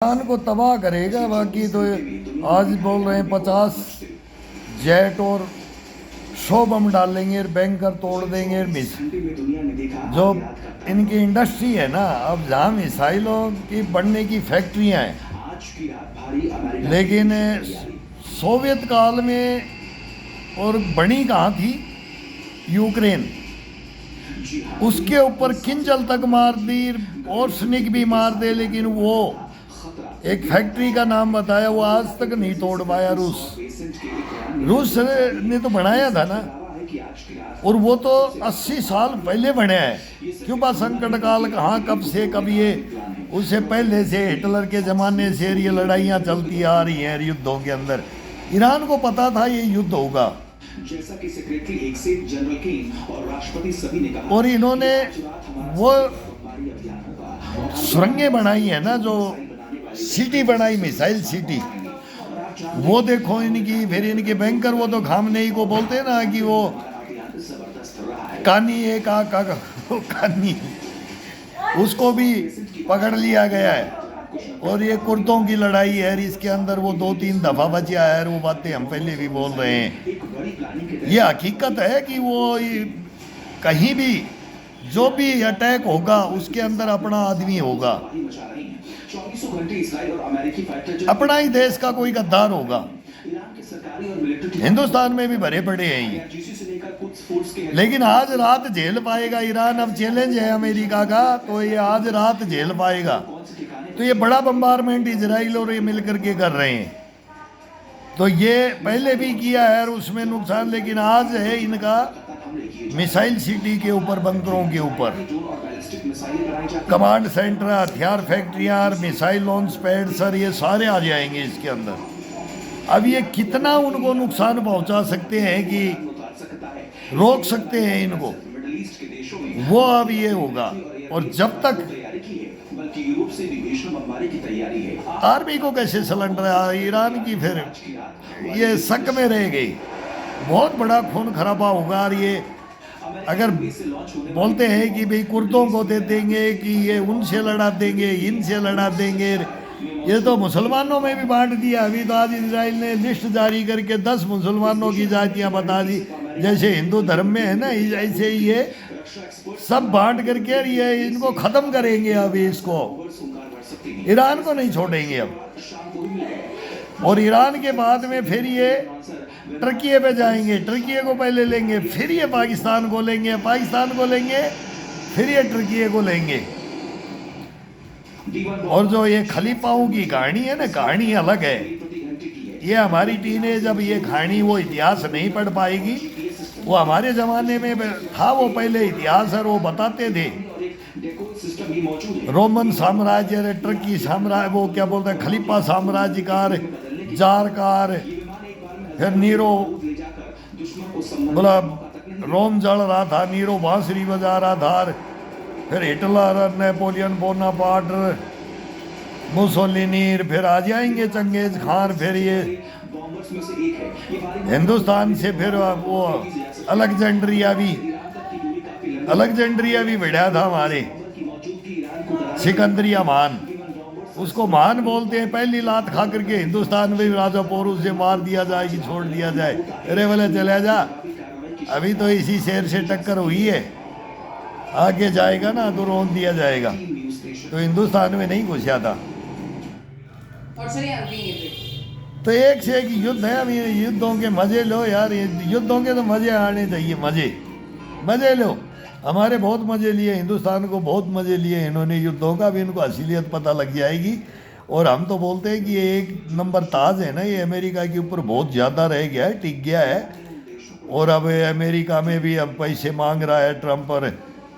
Iran को तबाह करेगा। बाकी तो आज बोल रहे हैं 50 जेट और 100 बम डालेंगे, बैंकर तोड़ देंगे। जो इनकी इंडस्ट्री है ना, अब जहाँ मिसाइलों की बनने की फैक्ट्रियाँ हैं, लेकिन सोवियत काल में और बनी कहाँ थी? यूक्रेन। उसके ऊपर किंजल तक मार दी और स्निक भी मार दे, लेकिन वो एक फैक्ट्री का नाम बताया, वो आज तक नहीं तोड़ पाया। रूस ने तो बनाया था ना, और वो तो 80 साल पहले बनाया है। क्यूबा संकट काल कहाँ, कब से कब, ये उससे पहले से हिटलर के ज़माने से ये लड़ाइयाँ चलती आ रही हैं युद्धों के अंदर। ईरान को पता था ये युद्ध होगा, जैसा कि सेक्रेटरी एक से जनरल केन और राष्ट्रपति सभी ने कहा, और इन्होंने वो सुरंगें बनाई है ना, जो सिटी बनाई, मिसाइल सिटी, वो देखो इनकी। फिर इनके बैंकर, वो तो खामनेई को बोलते हैं ना कि वो कानी है का कानी, उसको भी पकड़ लिया गया है। और ये कुर्दों की लड़ाई है, इसके अंदर वो 2-3 दफ़ा बचा है। वो बातें हम पहले भी बोल रहे हैं। ये हकीकत है कि वो कहीं भी जो भी अटैक होगा, उसके अंदर अपना आदमी होगा, अपना ही देश का कोई गद्दार होगा। हिंदुस्तान में भी भरे पड़े हैं ये, लेकिन आज रात झेल पाएगा ईरान। अब चैलेंज है अमेरिका का, तो ये आज रात झेल पाएगा। तो ये बड़ा बम्बारमेंट इजराइल और ये मिलकर के कर रहे हैं। तो ये पहले भी किया है और उसमें नुकसान, लेकिन आज है इनका मिसाइल सिटी के ऊपर, बंकरों के ऊपर, कमांड सेंटर, हथियार फैक्ट्रियाँ, मिसाइल लॉन्च पैड, सर ये सारे आ जाएंगे इसके अंदर। अब ये कितना उनको नुकसान पहुंचा सकते हैं कि रोक सकते हैं इनको, वो अब ये होगा। और जब तक आर्मी को कैसे सिलेंडर ईरान की, फिर ये शक में रह गई। बहुत बड़ा खून खराबा होगा। और ये अगर बोलते हैं कि भाई कुर्दों को दे देंगे, कि ये उनसे लड़ा देंगे, इनसे लड़ा देंगे, ये तो मुसलमानों में भी बांट दिया। अभी तो आज इजराइल ने लिस्ट जारी करके 10 मुसलमानों की जातियां बता दी। जैसे हिंदू धर्म में है ना, ऐसे ही ये सब बांट करके ये इनको ख़त्म करेंगे। अभी इसको ईरान को नहीं छोड़ेंगे अब। और ईरान के बाद में फिर ये टर्की पे जाएंगे, टर्की को पहले लेंगे, फिर ये पाकिस्तान को लेंगे, पाकिस्तान को लेंगे, फिर ये टर्की को लेंगे। और जो ये खलीफाओं की कहानी है ना, कहानी अलग है। ये हमारी टीनेज, अब ये कहानी वो इतिहास नहीं पढ़ पाएगी। वो हमारे ज़माने में था, वो पहले इतिहास है, वो बताते थे। रोमन साम्राज्य, टर्की साम्राज्य, वो क्या बोलते हैं, खलीफा साम्राज्यकार, जारकार, फिर नीरो, बोला रोम जल रहा था, नीरो बांसुरी बजा रहा था, फिर हिटलर, नेपोलियन बोनापार्ट, मुसोलिनी, फिर आ जाएंगे चंगेज खान। फिर ये हिंदुस्तान से फिर वो अलेक्जेंड्रिया भी बढ़िया था हमारे, सिकंदरिया मान, उसको मान बोलते हैं। पहली लात खा करके हिंदुस्तान में राजा पोरू से मार दिया जाए कि छोड़ दिया जाए, अरे बोले चले जा। अभी तो इसी शेर से टक्कर हुई है, आगे जाएगा ना तो रोक दिया जाएगा। तो हिंदुस्तान में नहीं घुसा था। तो एक से एक युद्ध है। अभी युद्धों के मज़े लो यार, युद्धों के तो मज़े आने चाहिए, मज़े लो। हमारे बहुत मज़े लिए, हिंदुस्तान को बहुत मज़े लिए इन्होंने युद्धों का। भी इनको असलियत पता लग जाएगी। और हम तो बोलते हैं कि ये एक नंबर ताज है ना, ये अमेरिका के ऊपर बहुत ज़्यादा रह गया है, टिक गया है। और अब अमेरिका में भी अब पैसे मांग रहा है ट्रंप पर,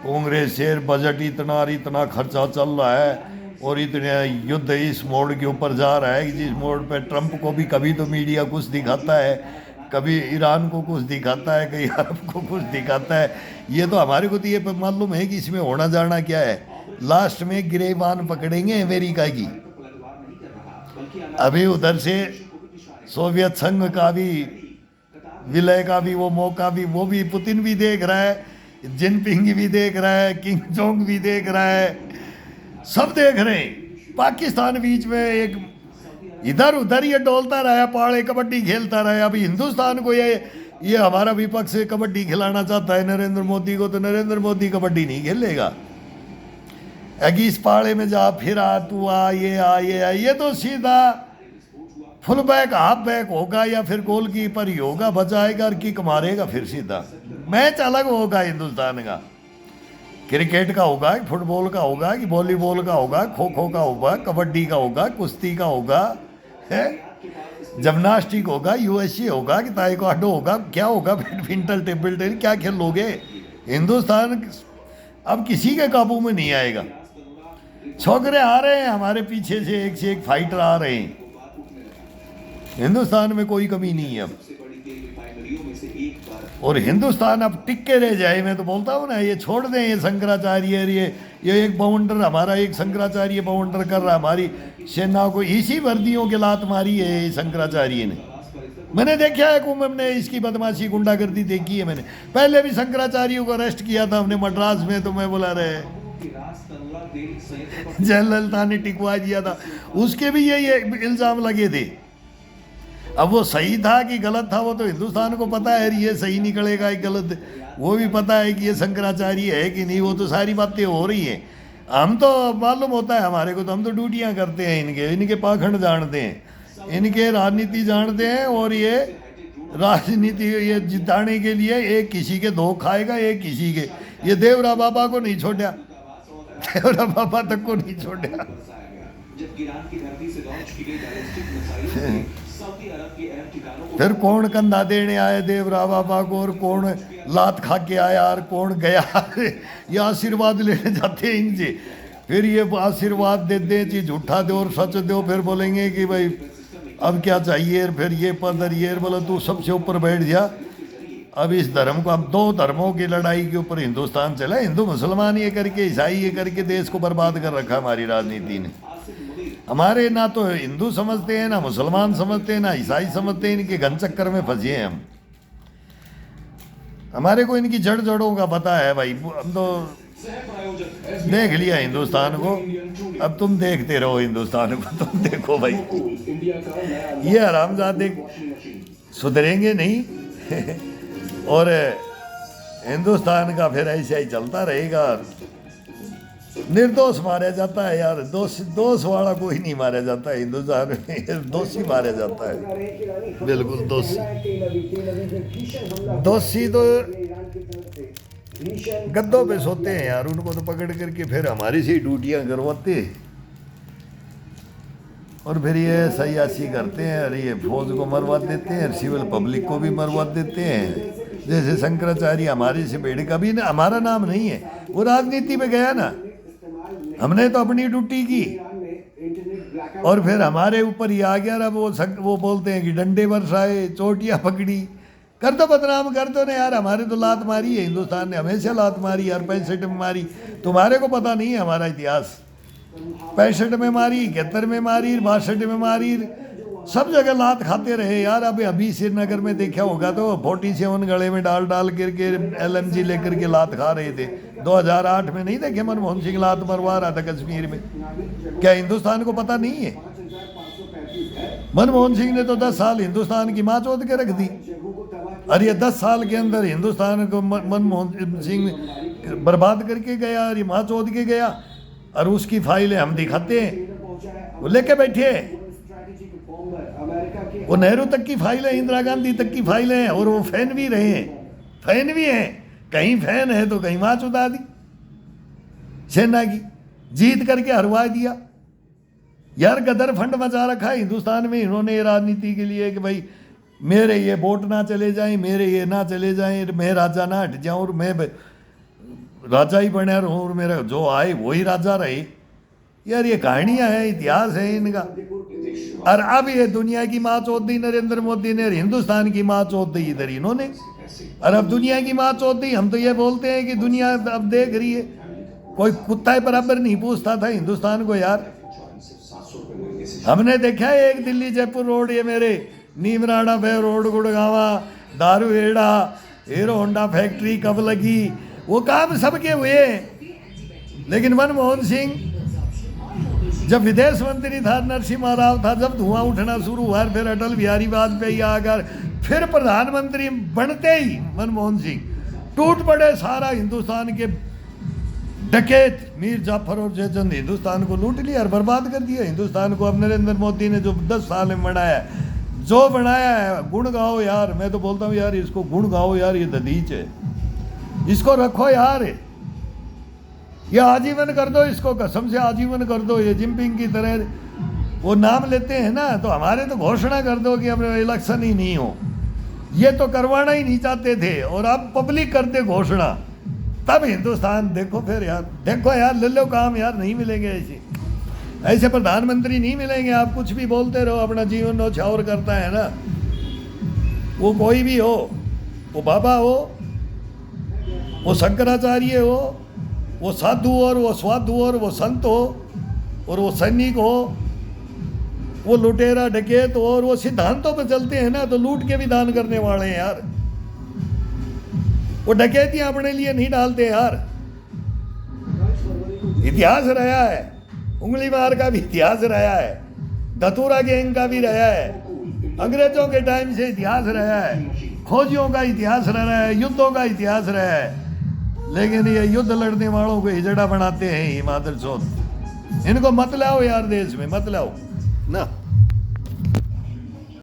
कांग्रेस से बजट इतना खर्चा चल रहा है, और इतने युद्ध इस मोड़ के ऊपर जा रहा है, जिस मोड़ पे ट्रंप को भी कभी तो मीडिया कुछ दिखाता है, कभी ईरान को कुछ दिखाता है, कभी अरब को कुछ दिखाता है। ये तो हमारे को तो ये मालूम है कि इसमें होना जाना क्या है। लास्ट में गिरेबान पकड़ेंगे अमेरिका की। अभी उधर से सोवियत संघ का भी विलय का भी वो मौका भी, वो भी पुतिन भी देख रहा है, जिनपिंग भी देख रहा है, किंग जोंग भी देख रहा है, सब देख रहे हैं। पाकिस्तान बीच में एक इधर उधर ये डोलता रहा, पाड़े कबड्डी खेलता रहा। अभी हिंदुस्तान को ये हमारा विपक्ष कबड्डी खिलाना चाहता है नरेंद्र मोदी को, तो नरेंद्र मोदी कबड्डी नहीं खेलेगा। अगी इस पाड़े में जा, फिर आ, तू आ, ये आ, ये तो सीधा फुल बैक हाफ बैक होगा या फिर गोलकीपर ही होगा, बचाएगा और किक मारेगा, फिर सीधा मैच अलग होगा हिंदुस्तान का। क्रिकेट का होगा, फुटबॉल का होगा, कि वॉलीबॉल का होगा, खो खो का होगा, कबड्डी का होगा, कुश्ती का होगा, है जिम्नास्टिक होगा, यूएसए होगा, कि ताइक्वांडो होगा, क्या होगा, बैडमिंटन, टेबल टेनिस, क्या खेलोगे। हिंदुस्तान अब किसी के काबू में नहीं आएगा। छोकरे आ रहे हैं हमारे पीछे से एक फाइटर आ रहे हैं। हिंदुस्तान में कोई कमी नहीं है अब, और हिंदुस्तान अब टिक के रह जाए। मैं तो बोलता हूँ ना, ये छोड़ दें ये शंकराचार्य, ये एक बाउंडर हमारा, एक शंकराचार्य बाउंडर कर रहा, हमारी सेना को इसी वर्दियों के लात मारी है ये शंकराचार्य ने। मैंने देखा है कुंभ में इसकी बदमाशी गुंडागर्दी देखी है मैंने। पहले भी शंकराचार्य को अरेस्ट किया था हमने मद्रास में, तो मैं बोला रहे जयललिता ने टिकवा दिया था, उसके भी ये इल्ज़ाम लगे थे। अब वो सही था कि गलत था वो तो हिंदुस्तान को पता है, ये सही निकलेगा कि गलत, वो भी पता है कि ये शंकराचार्य है कि नहीं, वो तो सारी बातें हो रही हैं। हम तो मालूम होता है हमारे को, तो हम तो ड्यूटियाँ करते हैं इनके पाखंड जानते हैं, इनके राजनीति जानते हैं। और ये राजनीति ये जिताने के लिए एक किसी के दो खाएगा, एक किसी के। ये देवरा बाबा को नहीं छोड़ा, देवरा बाबा तक को नहीं छोड़ा। फिर कौन कंधा देने आए देवरा बाबा को, और कौन लात खा के आया, और कौन गया ये आशीर्वाद लेने जाते हैं इनसे। फिर ये आशीर्वाद देते हैं, चीज झूठा दो और सच दो, फिर बोलेंगे कि भाई अब क्या चाहिए, फिर ये पद और ये, बोला तू सबसे ऊपर बैठ जा। अब इस धर्म को, अब दो धर्मों की लड़ाई के ऊपर हिंदुस्तान चला, हिंदू मुसलमान ये करके, ईसाई ये करके देश को बर्बाद कर रखा हमारी राजनीति ने। हमारे ना तो हिंदू समझते हैं, ना मुसलमान समझते हैं, ना ईसाई समझते हैं, इनके घन चक्कर में फंसे हैं हम। हमारे को इनकी जड़ों का पता है भाई, हम तो देख लिया हिंदुस्तान को। अब तुम देखते रहो हिंदुस्तान को, तुम देखो भाई ये हरामजादे सुधरेंगे नहीं और हिंदुस्तान का फिर ऐसे ही चलता रहेगा। निर्दोष मारा जाता है यार, दोष वाला कोई नहीं मारा जाता है हिंदुस्तान में, दोषी मारा जाता है, बिल्कुल दोषी। दोषी तो गद्दों पे सोते हैं यार, उनको तो पकड़ करके फिर हमारी से ड्यूटियाँ करवाते और फिर ये सयासी करते हैं, और ये फौज को मरवा देते हैं, सिविल पब्लिक को भी मरवा देते हैं। जैसे शंकराचार्य हमारे से बेड़े का भी ना, हमारा नाम नहीं है, वो राजनीति में गया ना, हमने तो अपनी ड्यूटी की और फिर हमारे ऊपर ही आ गया। अब वो बोलते हैं कि डंडे बरसाए, चोटियाँ पकड़ी, कर दो बदनाम कर दो ना यार। हमारे तो लात मारी है हिंदुस्तान ने, हमेशा लात मारी यार, 65 में मारी। तुम्हारे को पता नहीं है हमारा इतिहास, 65 में मारी, 71 में मारी, 62 में मारी, सब जगह लात खाते रहे यार। अभी श्रीनगर में देखा होगा तो 47 गले में डाल करके LMG लेकर के लात खा रहे थे। 2008 में नहीं देखे मनमोहन सिंह लात मरवा रहा था कश्मीर में, क्या हिंदुस्तान को पता नहीं है? मनमोहन सिंह ने तो 10 साल हिंदुस्तान की माँ चोद के रख दी, और ये 10 साल के अंदर हिंदुस्तान को मनमोहन सिंह बर्बाद करके गया और ये माँ चोद के गया। और उसकी फाइलें हम दिखाते हैं, वो लेके बैठे, वो नेहरू तक की फाइलें, इंदिरा गांधी तक की फाइलें हैं, और वो फैन भी रहे हैं, फैन भी हैं, कहीं फैन है तो कहीं माँ चुदा दी सेना की, जीत करके हरवा दिया यार। गदर फंड मचा रखा है हिंदुस्तान में इन्होंने ये राजनीति के लिए कि भाई मेरे ये वोट ना चले जाएं, मेरे ये ना चले जाएं, मैं राजा ना हट जाऊं और मैं राजा ही बना रहूं और मेरा जो आए वही राजा रहे। यार ये कहानियां हैं, इतिहास है इनका। और अब ये दुनिया की माँ चोद दी नरेंद्र मोदी ने, हिंदुस्तान की माँ चोद दी इधर इन्होंने, और अब दुनिया की माँ चोद दी। हम तो ये बोलते हैं कि दुनिया अब देख रही है, कोई कुत्ता बराबर नहीं पूछता था हिंदुस्तान को यार। हमने देखा है एक दिल्ली जयपुर रोड, ये मेरे नीमराणा वे road, Gurgaon, Dharuhera, hero Honda factory कब लगी, वो काम सबके हुए। लेकिन मनमोहन सिंह जब विदेश मंत्री था नरसिम्हा राव था, जब धुआं उठना शुरू हुआ, फिर अटल बिहारी वाजपेयी आ गए, फिर प्रधानमंत्री बनते ही मनमोहन सिंह, टूट पड़े सारा हिंदुस्तान के डकैत मीर जाफर और जयचंद, हिंदुस्तान को लूट लिया और बर्बाद कर दिया हिंदुस्तान को। अब नरेंद्र मोदी ने जो 10 साल में बनाया है, जो बनाया है, गुण गाओ यार। मैं तो बोलता हूँ यार, इसको गुण गाओ यार, ये ददीच है, इसको रखो यार, ये आजीवन कर दो, इसको कसम से आजीवन कर दो। ये जिनपिंग की तरह वो नाम लेते हैं ना, तो हमारे तो घोषणा कर दो कि अब इलेक्शन ही नहीं हो। ये तो करवाना ही नहीं चाहते थे, और अब पब्लिक करते घोषणा, तब हिंदुस्तान देखो। फिर यार देखो यार, ले लो काम यार, नहीं मिलेंगे ऐसे प्रधानमंत्री नहीं मिलेंगे। आप कुछ भी बोलते रहो, अपना जीवन न्यौछावर करता है ना, वो कोई भी हो, वो बाबा हो, वो शंकराचार्य हो, वो साधु और वो स्वाधु और वो संत हो, और वो सैनिक हो, वो लुटेरा डकैत हो, और वो सिद्धांतों पे चलते हैं ना, तो लूट के भी दान करने वाले हैं यार। वो डकैतियां अपने लिए नहीं डालते यार। इतिहास रहा है, उंगली मार का भी इतिहास रहा है, धतूरा गैंग का भी रहा है, अंग्रेजों के टाइम से इतिहास रहा है, खोजियों का इतिहास रहा है, युद्धों का इतिहास रहा है। लेकिन ये युद्ध लड़ने वालों को हिजड़ा बनाते हैं, हिमाचल चौथ। इनको मत लाओ यार, देश में मत लाओ ना।